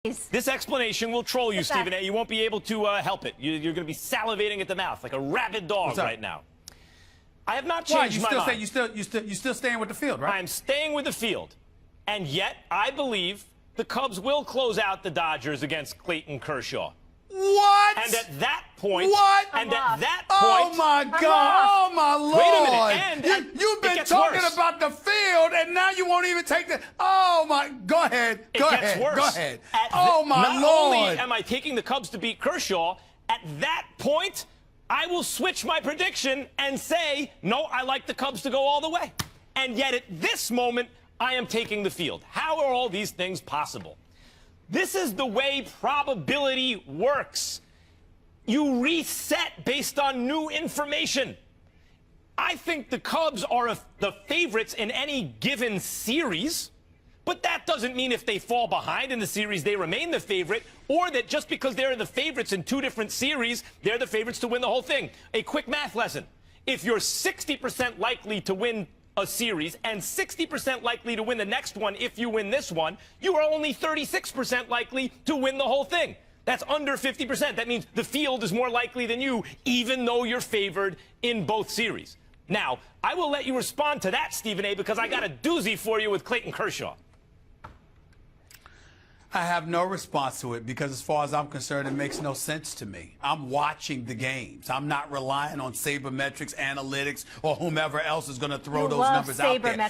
This explanation will troll you, Stephen A. You won't be able to help it. You're going to be salivating at the mouth like a rabid dog right now. I have not changed my mind. You still staying with the field, right? I'm staying with the field. And yet, I believe the Cubs will close out the Dodgers against Clayton Kershaw. What? And at that point... What? And at that point... Oh, my God. Oh, my Lord. Wait a minute. And you've been talking about the field, and now you won't even take the... Oh, my... Go ahead. Go ahead. Go ahead. Oh, my Lord. Not only am I taking the Cubs to beat Kershaw, at that point, I will switch my prediction and say, no, I like the Cubs to go all the way. And yet, at this moment, I am taking the field. How are all these things possible? This is the way probability works. You reset based on new information. I think the Cubs are the favorites in any given series, but that doesn't mean if they fall behind in the series, they remain the favorite, or that just because they're the favorites in two different series, they're the favorites to win the whole thing. A quick math lesson. If you're 60% likely to win a series and 60% likely to win the next one if you win this one, you are only 36% likely to win the whole thing. That's under 50%. That means the field is more likely than you, even though you're favored in both series. Now, I will let you respond to that, Stephen A., because I got a doozy for you with Clayton Kershaw. I have no response to it because, as far as I'm concerned, it makes no sense to me. I'm watching the games. I'm not relying on sabermetrics, analytics, or whomever else is going to throw those numbers out there.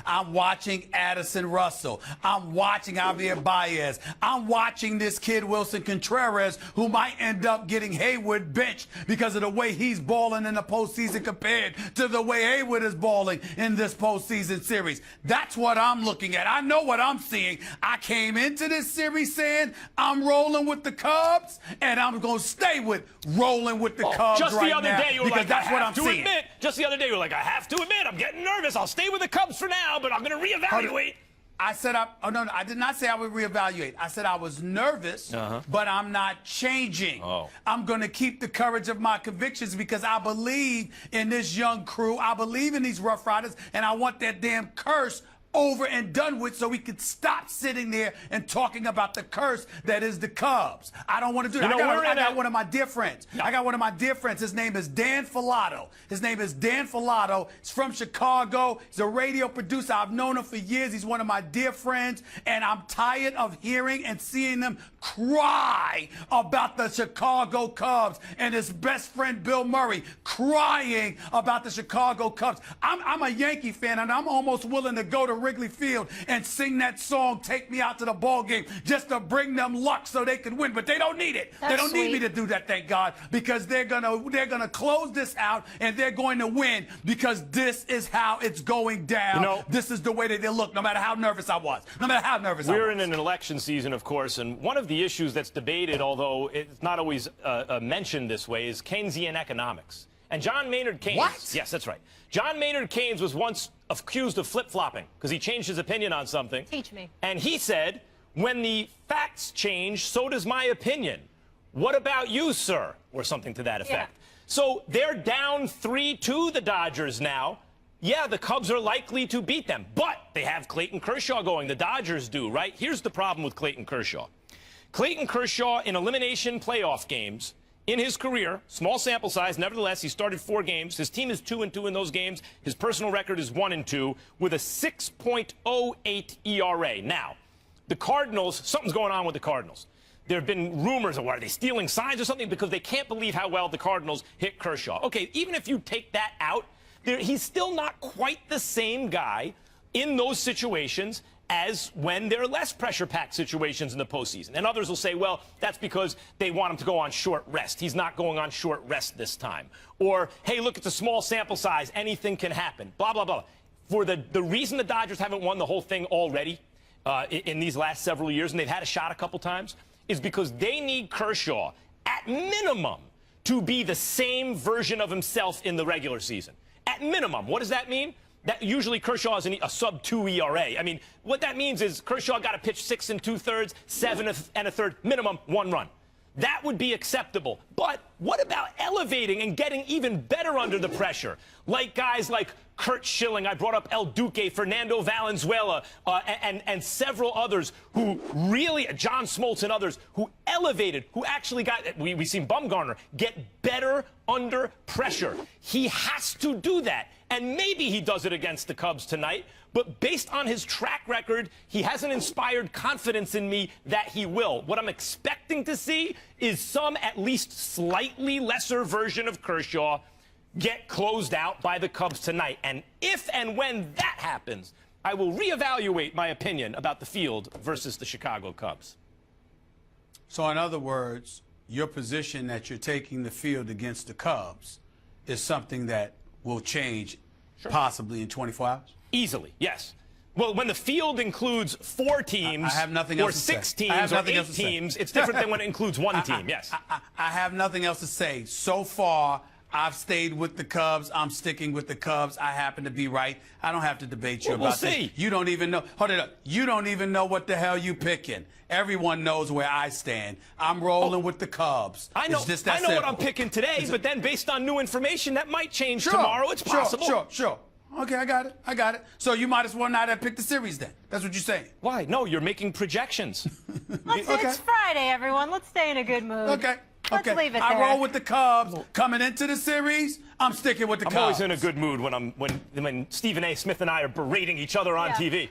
I'm watching Addison Russell. I'm watching Javier Baez. I'm watching this kid Wilson Contreras, who might end up getting Hayward benched because of the way he's balling in the postseason compared to the way Hayward is balling in this postseason series. That's what I'm looking at. I know what I'm seeing. I came into this series saying I'm rolling with the Cubs, and I'm going to stay with rolling with the Cubs just right the other now, day, you were like, that's what I'm seeing. Just the other day, you were like, I have to admit, I'm getting nervous. I'll stay with the Cubs for now, but I'm going to reevaluate. I said, no, I did not say I would reevaluate. I said I was nervous, but I'm not changing. I'm going to keep the courage of my convictions because I believe in this young crew. I believe in these Rough Riders, and I want that damn curse over and done with so we could stop sitting there and talking about the curse that is the Cubs. I don't want to do that. I got one of my dear friends. I got one of my dear friends. His name is Dan Filato. He's from Chicago. He's a radio producer. I've known him for years. He's one of my dear friends, and I'm tired of hearing and seeing them cry about the Chicago Cubs and his best friend Bill Murray crying about the Chicago Cubs. I'm a Yankee fan, and I'm almost willing to go to Wrigley Field and sing that song, Take Me Out to the Ball Game, just to bring them luck so they can win. But they don't need it. They don't need me to do that, thank God, because they're gonna close this out and they're going to win because this is how it's going down. You know, this is the way that they look, no matter how nervous I was. We're in an election season, of course, and one of the issues that's debated, although it's not always mentioned this way, is Keynesian economics. And John Maynard Keynes... What? Yes, that's right. John Maynard Keynes was once accused of flip-flopping because he changed his opinion on something. Teach me. And he said, when the facts change, so does my opinion. What about you, sir? Or something to that effect. Yeah. So they're down 3-2, the Dodgers now. Yeah, the Cubs are likely to beat them, but they have Clayton Kershaw going. The Dodgers do, right? Here's the problem with Clayton Kershaw. Clayton Kershaw in elimination playoff games in his career, small sample size, nevertheless, he started 4 games. His team is 2-2 in those games. His personal record is 1-2 with a 6.08 ERA. Now, the Cardinals, something's going on with the Cardinals. There have been rumors of, are they stealing signs or something? Because they can't believe how well the Cardinals hit Kershaw. Okay, even if you take that out, he's still not quite the same guy in those situations as when there are less pressure-packed situations in the postseason. And others will say, well, that's because they want him to go on short rest. He's not going on short rest this time. Or, hey, look, it's a small sample size. Anything can happen. Blah, blah, blah. For the reason the Dodgers haven't won the whole thing already in these last several years, and they've had a shot a couple times, is because they need Kershaw, at minimum, to be the same version of himself in the regular season. At minimum. What does that mean? That usually Kershaw is a sub-2 ERA. I mean, what that means is Kershaw got to pitch 6 2/3, 7 1/3, minimum 1 run. that would be acceptable. But what about elevating and getting even better under the pressure? Like guys like Kurt Schilling, I brought up El Duque, Fernando Valenzuela, and several others who really, John Smoltz and others, who elevated, who actually got, we've seen Bumgarner, get better under pressure. He has to do that. And maybe he does it against the Cubs tonight. But based on his track record, he hasn't inspired confidence in me that he will. What I'm expecting to see is some at least slightly lesser version of Kershaw get closed out by the Cubs tonight. And if and when that happens, I will reevaluate my opinion about the field versus the Chicago Cubs. So in other words, your position that you're taking the field against the Cubs is something that will change possibly in 24 hours? Easily, yes. Well, when the field includes 4 teams, I have nothing or else to 6 say. teams, or 8 teams, it's different than when it includes 1 team, yes. I have nothing else to say. So far, I've stayed with the Cubs. I'm sticking with the Cubs. I happen to be right. I don't have to debate you about this. You don't even know. Hold it up. You don't even know what the hell you picking. Everyone knows where I stand. I'm rolling with the Cubs. I know. I know what I'm picking today, but then based on new information, that might change tomorrow. It's possible. Sure. Okay, I got it. So you might as well not have picked the series then. That's what you're saying. Why? No, you're making projections. It's Friday, everyone. Let's stay in a good mood. Okay. Let's leave it there. I roll with the Cubs. Coming into the series, I'm sticking with the Cubs. I'm always in a good mood when Stephen A. Smith and I are berating each other on TV.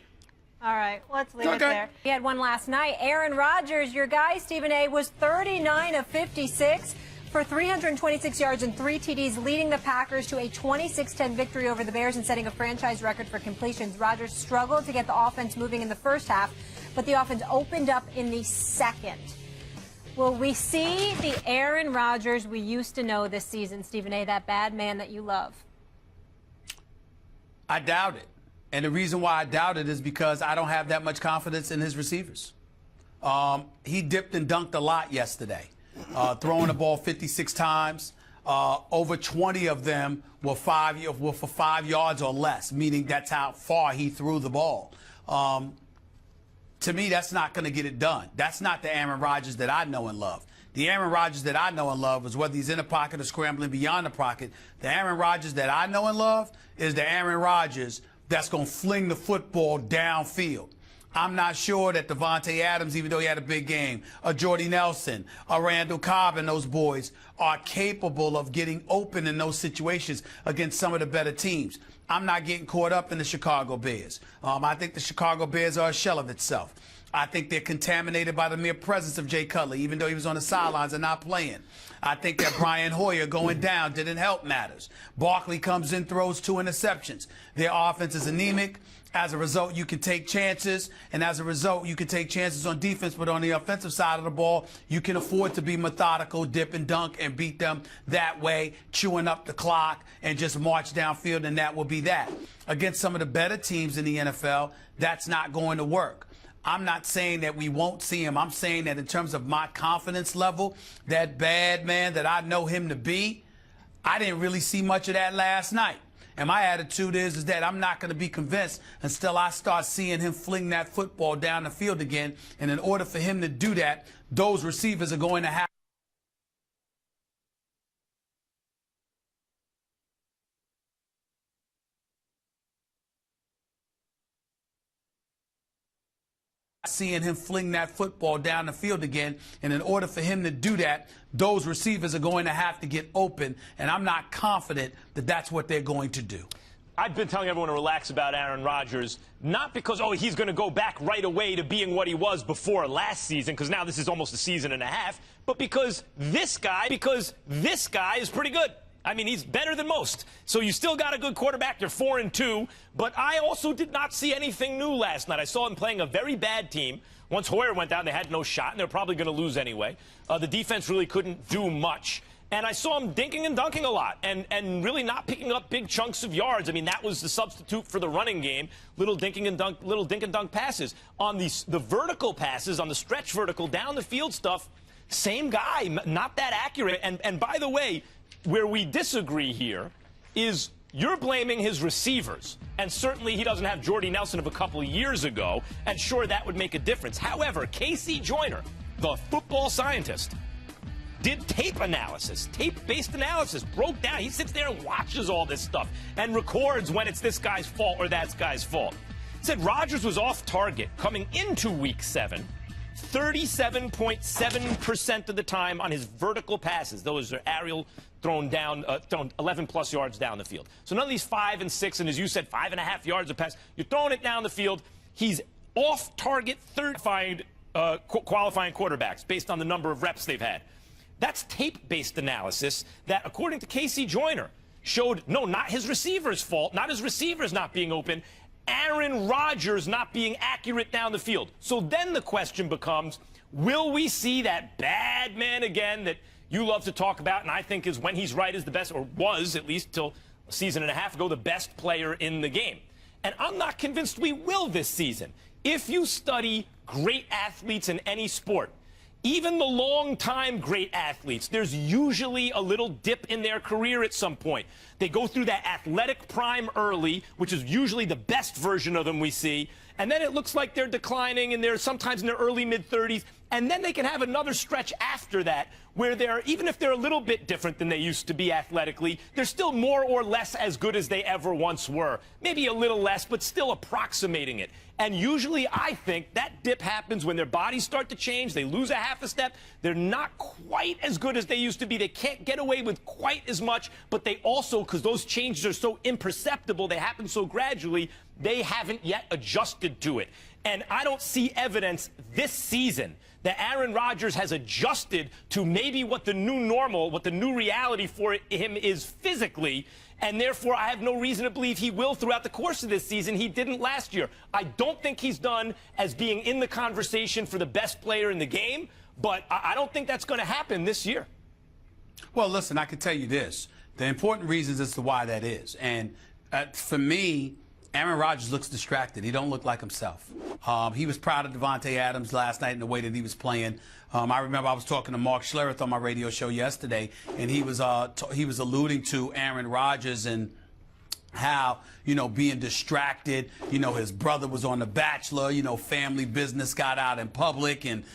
All right, let's leave it there. He had one last night. Aaron Rodgers, your guy, Stephen A., was 39 of 56 for 326 yards and 3 TDs, leading the Packers to a 26-10 victory over the Bears and setting a franchise record for completions. Rodgers struggled to get the offense moving in the first half, but the offense opened up in the second. Will we see the Aaron Rodgers we used to know this season, Stephen A., that bad man that you love? I doubt it. And the reason why I doubt it is because I don't have that much confidence in his receivers. He dipped and dunked a lot yesterday, throwing the ball 56 times. Over 20 of them were for 5 yards or less, meaning that's how far he threw the ball. To me, that's not going to get it done. That's not the Aaron Rodgers that I know and love. The Aaron Rodgers that I know and love is whether he's in the pocket or scrambling beyond the pocket. The Aaron Rodgers that I know and love is the Aaron Rodgers that's going to fling the football downfield. I'm not sure that Devontae Adams, even though he had a big game, or Jordy Nelson, or Randall Cobb and those boys are capable of getting open in those situations against some of the better teams. I'm not getting caught up in the Chicago Bears. I think the Chicago Bears are a shell of itself. I think they're contaminated by the mere presence of Jay Cutler, even though he was on the sidelines and not playing. I think that Brian Hoyer going down didn't help matters. Barkley comes in, throws 2 interceptions. Their offense is anemic. As a result, you can take chances, and as a result, you can take chances on defense, but on the offensive side of the ball, you can afford to be methodical, dip and dunk, and beat them that way, chewing up the clock, and just march downfield, and that will be that. Against some of the better teams in the NFL, that's not going to work. I'm not saying that we won't see him. I'm saying that in terms of my confidence level, that bad man that I know him to be, I didn't really see much of that last night. And my attitude is that I'm not going to be convinced until I start seeing him fling that football down the field again. And in order for him to do that, those receivers are going to have seeing him fling that football down the field again. And in order for him to do that, those receivers are going to have to get open. And I'm not confident that that's what they're going to do. I've been telling everyone to relax about Aaron Rodgers, not because, oh, he's going to go back right away to being what he was before last season, because now this is almost a season and a half, but because this guy is pretty good. I mean, he's better than most. So you still got a good quarterback. You're 4-2. But I also did not see anything new last night. I saw him playing a very bad team. Once Hoyer went down, they had no shot, and they're probably going to lose anyway. The defense really couldn't do much. And I saw him dinking and dunking a lot and really not picking up big chunks of yards. I mean, that was the substitute for the running game. Little dink and dunk passes. On the vertical passes, on the stretch vertical, down the field stuff, same guy, not that accurate. And by the way, where we disagree here is you're blaming his receivers. And certainly he doesn't have Jordy Nelson of a couple of years ago. And sure, that would make a difference. However, Casey Joyner, the football scientist, did tape analysis, tape-based analysis, broke down. He sits there and watches all this stuff and records when it's this guy's fault or that guy's fault. Said Rodgers was off target coming into Week 7 37.7% of the time on his vertical passes. Those are aerial thrown 11-plus yards down the field. So none of these 5 and 6, and as you said, 5.5 yards a pass. You're throwing it down the field. He's off target qualifying quarterbacks based on the number of reps they've had. That's tape-based analysis that, according to Casey Joyner, showed, no, not his receiver's fault, not his receivers not being open, Aaron Rodgers not being accurate down the field. So then the question becomes, will we see that bad man again that you love to talk about, and I think is, when he's right, is the best, or was, at least till a season and a half ago, the best player in the game? And I'm not convinced we will this season. If you study great athletes in any sport, even the long-time great athletes, there's usually a little dip in their career at some point. They go through that athletic prime early, which is usually the best version of them we see, and then it looks like they're declining, and they're sometimes in their early mid-30s, and then they can have another stretch after that where they're, even if they're a little bit different than they used to be athletically, they're still more or less as good as they ever once were. Maybe a little less, but still approximating it. And usually I think that dip happens when their bodies start to change. They lose a half a step. They're not quite as good as they used to be. They can't get away with quite as much, but they also, because those changes are so imperceptible, they happen so gradually, they haven't yet adjusted to it. And I don't see evidence this season that Aaron Rodgers has adjusted to maybe what the new normal, what the new reality for him is physically, and therefore I have no reason to believe he will throughout the course of this season. He didn't last year. I don't think he's done as being in the conversation for the best player in the game, but I don't think that's going to happen this year. Well, listen, I can tell you this. The important reasons as to why that is. And for me, Aaron Rodgers looks distracted. He don't look like himself. He was proud of Devontae Adams last night in the way that he was playing. I remember I was talking to Mark Schlereth on my radio show yesterday, and he was alluding to Aaron Rodgers and how, being distracted. His brother was on The Bachelor. Family business got out in public, and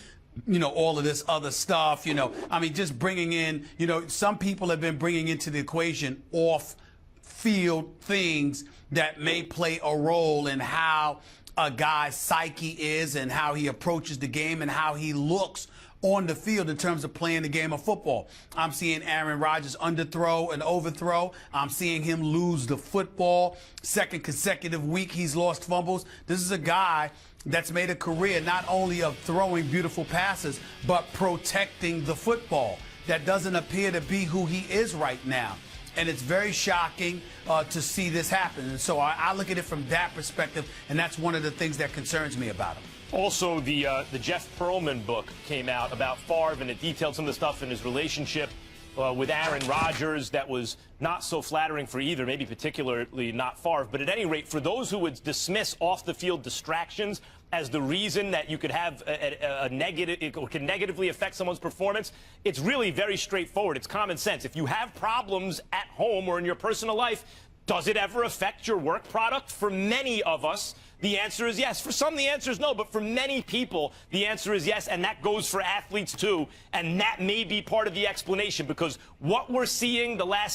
all of this other stuff. I mean, just bringing in, some people have been bringing into the equation off-field things that may play a role in how a guy's psyche is and how he approaches the game and how he looks on the field in terms of playing the game of football. I'm seeing Aaron Rodgers underthrow and overthrow. I'm seeing him lose the football. Second consecutive week he's lost fumbles. This is a guy that's made a career not only of throwing beautiful passes, but protecting the football. That doesn't appear to be who he is right now. And it's very shocking to see this happen. And so I look at it from that perspective, and that's one of the things that concerns me about him. Also, the Jeff Pearlman book came out about Favre, and it detailed some of the stuff in his relationship with Aaron Rodgers that was not so flattering for either, maybe particularly not Favre. But at any rate, for those who would dismiss off-the-field distractions as the reason that you could have a negative, it can negatively affect someone's performance, it's really very straightforward. It's common sense. If you have problems at home or in your personal life, does it ever affect your work product? For many of us, the answer is yes. For some, the answer is no. But for many people, the answer is yes. And that goes for athletes, too. And that may be part of the explanation, because what we're seeing the last